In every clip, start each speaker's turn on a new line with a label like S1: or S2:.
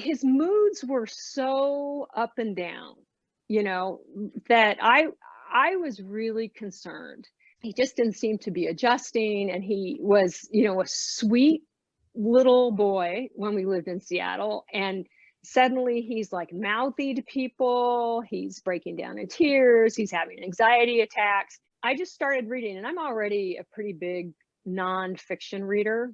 S1: his moods were so up and down, you know, that I was really concerned. He just didn't seem to be adjusting, and he was, you know, a sweet little boy when we lived in Seattle, and suddenly he's like mouthy to people, he's breaking down in tears, he's having anxiety attacks. I just started reading, and I'm already a pretty big nonfiction reader.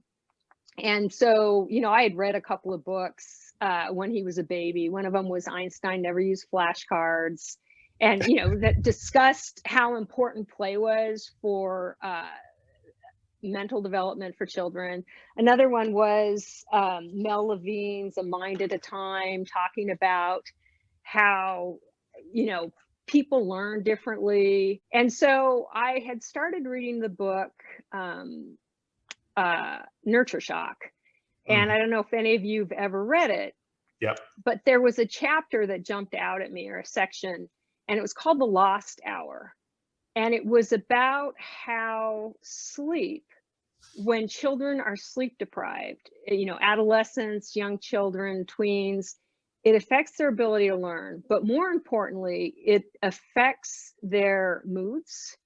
S1: And so, you know, I had read a couple of books when he was a baby. One of them was Einstein Never Used Flashcards, and, you know, that discussed how important play was for mental development for children. Another one was Mel Levine's A Mind at a Time, talking about how, you know, people learn differently. And so I had started reading the book Nurture Shock. And I don't know if any of you have ever read it.
S2: Yep.
S1: But there was a chapter that jumped out at me, or a section, and it was called The Lost Hour. And it was about how sleep, when children are sleep deprived, you know, adolescents, young children, tweens, it affects their ability to learn. But more importantly, it affects their moods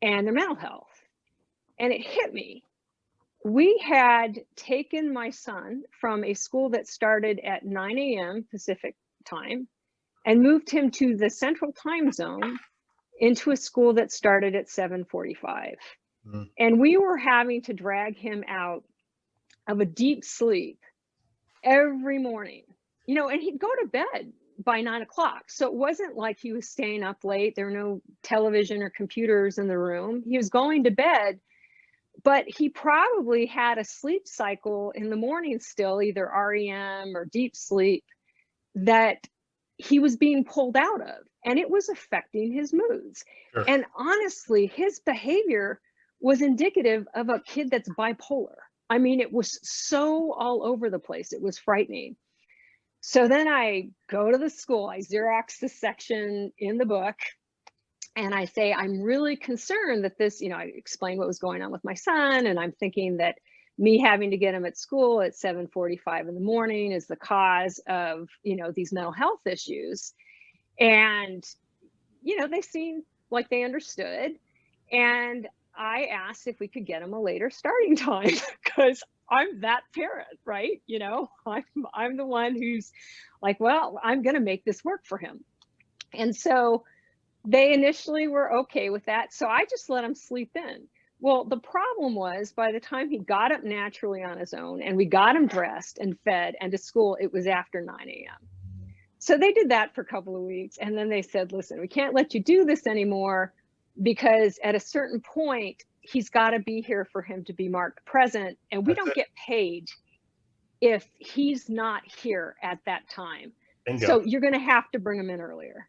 S1: and their mental health. And it hit me. We had taken my son from a school that started at 9 a.m. Pacific time and moved him to the Central Time Zone into a school that started at 7:45. And we were having to drag him out of a deep sleep every morning, you know, and he'd go to bed by 9 o'clock. So it wasn't like he was staying up late. There were no television or computers in the room. He was going to bed, but he probably had a sleep cycle in the morning still, either REM or deep sleep, that he was being pulled out of, and it was affecting his moods.
S2: Sure.
S1: And honestly, his behavior was indicative of a kid that's bipolar. I mean, it was so all over the place. It was frightening. So then I go to the school, I Xerox the section in the book, and I say, I'm really concerned that this, you know, I explained what was going on with my son, and I'm thinking that me having to get him at school at 7:45 in the morning is the cause of, you know, these mental health issues. And, you know, they seemed like they understood. And I asked if we could get him a later starting time, because I'm that parent, right? You know, I'm the one who's like, well, I'm going to make this work for him. And so they initially were okay with that. So I just let him sleep in. Well, the problem was, by the time he got up naturally on his own and we got him dressed and fed and to school, it was after 9 a.m. So they did that for a couple of weeks. And then they said, listen, we can't let you do this anymore, because at a certain point, he's got to be here for him to be marked present. And we don't get paid if he's not here at that time.
S2: Bingo.
S1: So you're going to have to bring him in earlier.